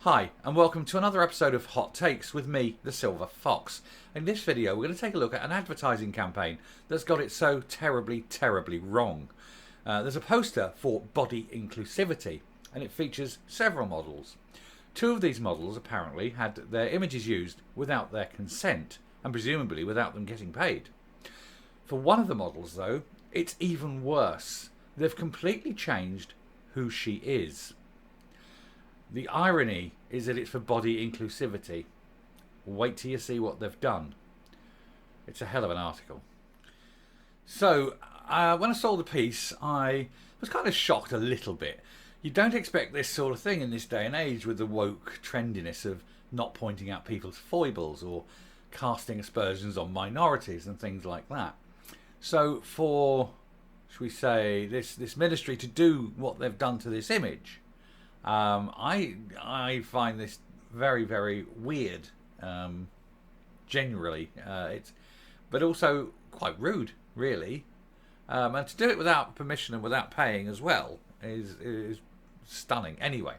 Hi, and welcome to another episode of Hot Takes with me, the Silver Fox. In this video, we're going to take a look at an advertising campaign that's got it so terribly wrong. There's a poster for body inclusivity, and it features several models. Two of these models apparently had their images used without their consent, and presumably without them getting paid. For one of the models, though, it's even worse. They've completely changed who she is. The irony is that it's for body inclusivity. Wait till you see what they've done. It's a hell of an article. So, when I saw the piece, I was kind of shocked a little bit. You don't expect this sort of thing in this day and age with the woke trendiness of not pointing out people's foibles or casting aspersions on minorities and things like that. So for, should we say, this ministry to do what they've done to this image, I find this very weird. Generally, but also quite rude, really. And to do it without permission and without paying as well is stunning. Anyway,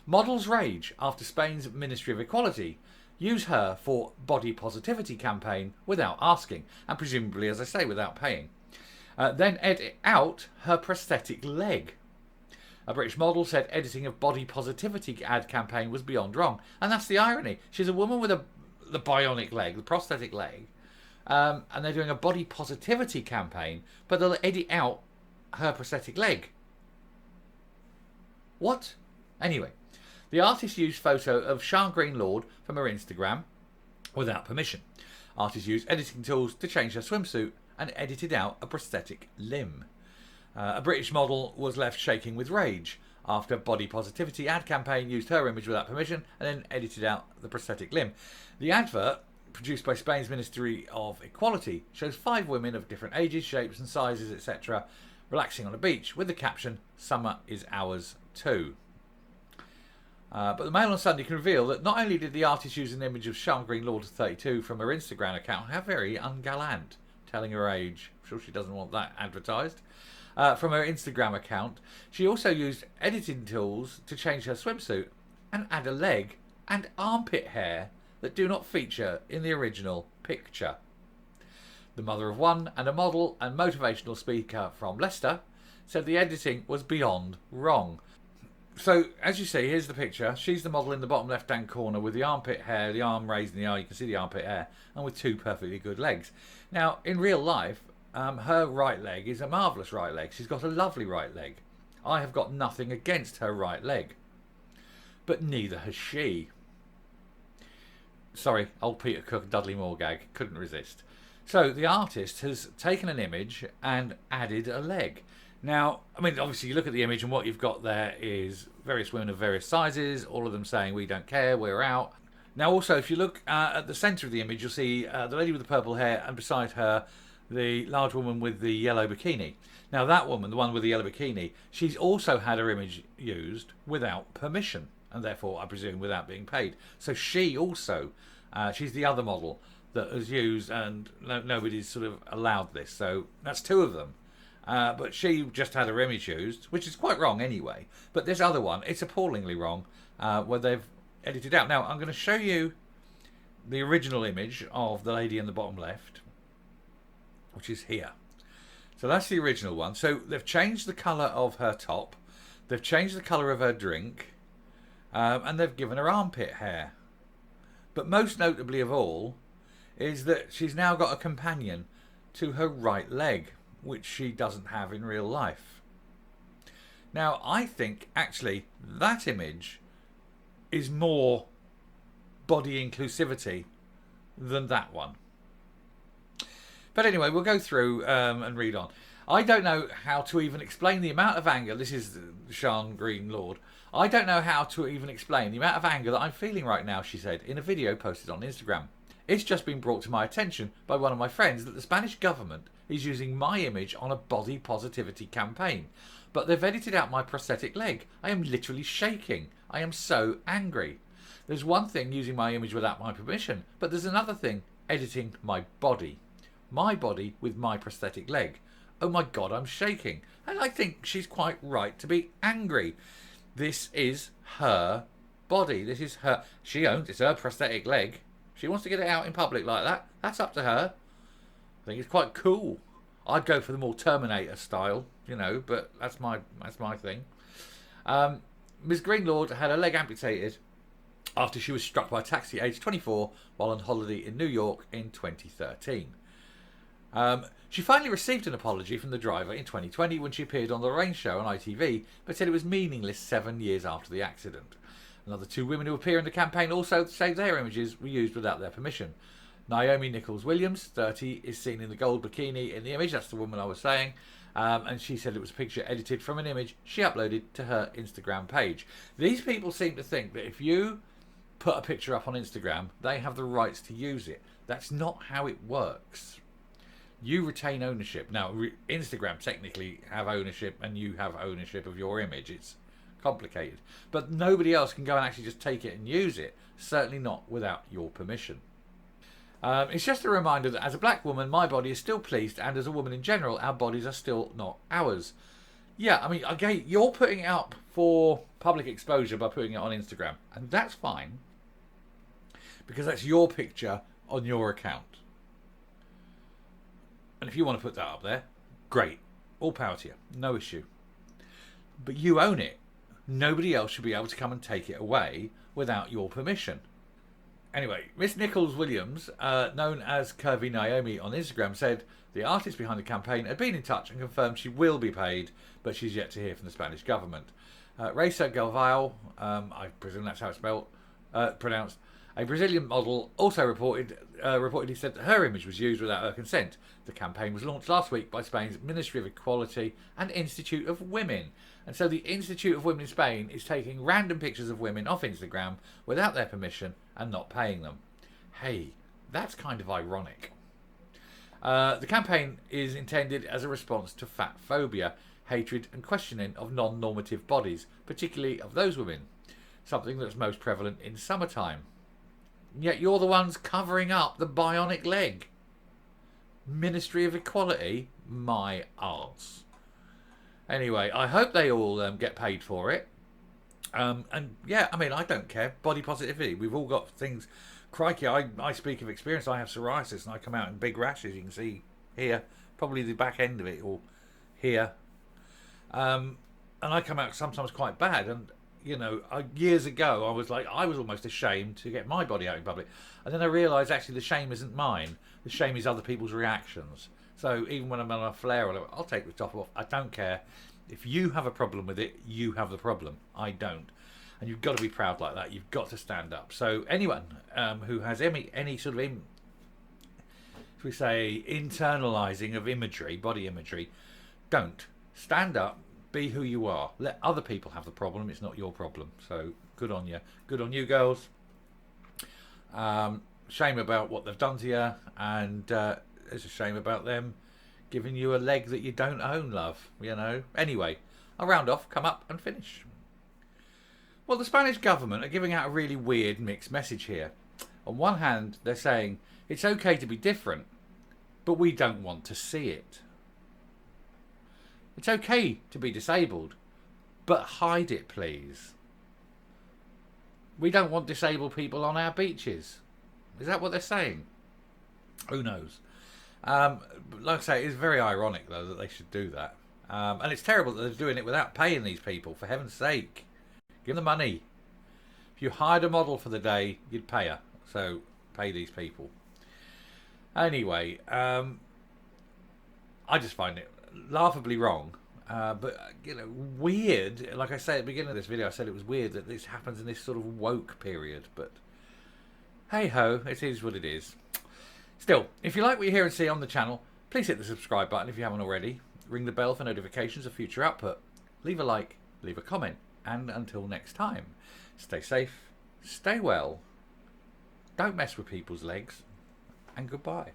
models rage after Spain's Ministry of Equality use her for body positivity campaign without asking, and presumably, as I say, without paying. Then edit out her prosthetic leg. A British model said editing of body positivity ad campaign was beyond wrong. And that's the irony. She's a woman with the bionic leg, the prosthetic leg. And they're doing a body positivity campaign, but they'll edit out her prosthetic leg. What? Anyway, the artist used photo of Sean Green Lord from her Instagram without permission. Artist used editing tools to change her swimsuit and edited out a prosthetic limb. A British model was left shaking with rage after body positivity ad campaign used her image without permission and then edited out the prosthetic limb. The advert, produced by Spain's Ministry of Equality, shows 5 women of different ages, shapes and sizes, etc., relaxing on a beach with the caption, "Summer is ours too." But the Mail on Sunday can reveal that not only did the artist use an image of Sean Green Lord 32 from her Instagram account, how very ungallant, telling her age. I'm sure she doesn't want that advertised. From her Instagram account, she also used editing tools to change her swimsuit and add a leg and armpit hair that do not feature in the original picture. The mother of one and a model and motivational speaker from Leicester said the editing was beyond wrong. So, as you see, here's the picture. She's the model in the bottom left-hand corner with the armpit hair, the arm raised in the air, you can see the armpit hair, and with 2 perfectly good legs. Now, in real life, her right leg is a marvellous right leg. She's got a lovely right leg. I have got nothing against her right leg. But neither has she. Sorry, old Peter Cook, Dudley Moore gag. Couldn't resist. So the artist has taken an image and added a leg. Now, I mean, obviously you look at the image and what you've got there is various women of various sizes, all of them saying, "We don't care, we're out." Now also, if you look at the centre of the image, you'll see the lady with the purple hair and beside her, the large woman with the yellow bikini. Now that woman, the one with the yellow bikini, she's also had her image used without permission, and therefore, I presume, without being paid. So she also, she's the other model that has used, and nobody's sort of allowed this. So that's 2 of them. But she just had her image used, which is quite wrong anyway. But this other one, it's appallingly wrong, where they've edited out. Now, I'm going to show you the original image of the lady in the bottom left, which is here. So that's the original one. So they've changed the colour of her top, they've changed the colour of her drink, and they've given her armpit hair. But most notably of all is that she's now got a companion to her right leg, which she doesn't have in real life. Now, I think actually that image is more body inclusivity than that one. But anyway, we'll go through and read on. I don't know how to even explain the amount of anger. This is Sean Green Lord. I don't know how to even explain the amount of anger that I'm feeling right now, she said in a video posted on Instagram. It's just been brought to my attention by one of my friends that the Spanish government is using my image on a body positivity campaign. But they've edited out my prosthetic leg. I am literally shaking. I am so angry. There's one thing using my image without my permission, but there's another thing editing my body. My body with my prosthetic leg. Oh my God, I'm shaking. And I think she's quite right to be angry. This is her body. This is her. She owns it's her prosthetic leg. She wants to get it out in public like that. That's up to her. I think it's quite cool. I'd go for the more Terminator style, you know, but that's my thing. Ms. Greenlord had her leg amputated after she was struck by a taxi aged 24 while on holiday in New York in 2013. She finally received an apology from the driver in 2020 when she appeared on the Rain Show on ITV, but said it was meaningless 7 years after the accident. Another 2 women who appear in the campaign also say their images were used without their permission. Naomi Nichols Williams, 30, is seen in the gold bikini in the image. That's the woman I was saying. And she said it was a picture edited from an image she uploaded to her Instagram page. These people seem to think that if you put a picture up on Instagram, they have the rights to use it. That's not how it works. You retain ownership. Now, Instagram technically have ownership, and you have ownership of your image. It's complicated. But nobody else can go and actually just take it and use it. Certainly not without your permission. It's just a reminder that as a black woman, my body is still policed, and as a woman in general, our bodies are still not ours. Yeah, I mean, okay, you're putting it up for public exposure by putting it on Instagram, and that's fine, because that's your picture on your account. And if you want to put that up there, great. All power to you. No issue. But you own it. Nobody else should be able to come and take it away without your permission. Anyway, Miss Nichols Williams, known as Curvy Naomi on Instagram, said the artist behind the campaign had been in touch and confirmed she will be paid, but she's yet to hear from the Spanish government. Raisa Galvao, I presume that's how it's pronounced, a Brazilian model, also reportedly said that her image was used without her consent. The campaign was launched last week by Spain's Ministry of Equality and Institute of Women. And so the Institute of Women in Spain is taking random pictures of women off Instagram without their permission and not paying them. Hey, that's kind of ironic. The campaign is intended as a response to fat phobia, hatred and questioning of non-normative bodies, particularly of those women, something that's most prevalent in summertime. Yet you're the ones covering up the bionic leg. Ministry of Equality, my arse. Anyway, I hope they all get paid for it. And yeah, I mean, I don't care. Body positivity. We've all got things. Crikey, I speak of experience. I have psoriasis and I come out in big rashes. You can see here, probably the back end of it, or here. And I come out sometimes quite bad. And, you know, years ago, I was almost ashamed to get my body out in public. And then I realised actually the shame isn't mine. The shame is other people's reactions. So even when I'm on a flare, I'll take the top off. I don't care. If you have a problem with it, you have the problem. I don't. And you've got to be proud like that. You've got to stand up. So anyone who has any sort of, should we say, internalising of imagery, body imagery, don't. Stand up. Be who you are. Let other people have the problem. It's not your problem. So good on you. Good on you, girls. Shame about what they've done to you. And it's a shame about them giving you a leg that you don't own, love. You know. Anyway, I'll round off, come up and finish. Well, the Spanish government are giving out a really weird mixed message here. On one hand, they're saying it's okay to be different, but we don't want to see it. It's okay to be disabled, but hide it, please. We don't want disabled people on our beaches. Is that what they're saying? Who knows? Like I say, it's very ironic, though, that they should do that. And it's terrible that they're doing it without paying these people, for heaven's sake. Give them the money. If you hired a model for the day, you'd pay her. So, pay these people. Anyway, I just find it laughably wrong. But, you know, weird. Like I said at the beginning of this video, I said it was weird that this happens in this sort of woke period. But, hey-ho, it is what it is. Still, if you like what you hear and see on the channel, please hit the subscribe button if you haven't already. Ring the bell for notifications of future output. Leave a like, leave a comment. And until next time, stay safe, stay well, don't mess with people's legs, and goodbye.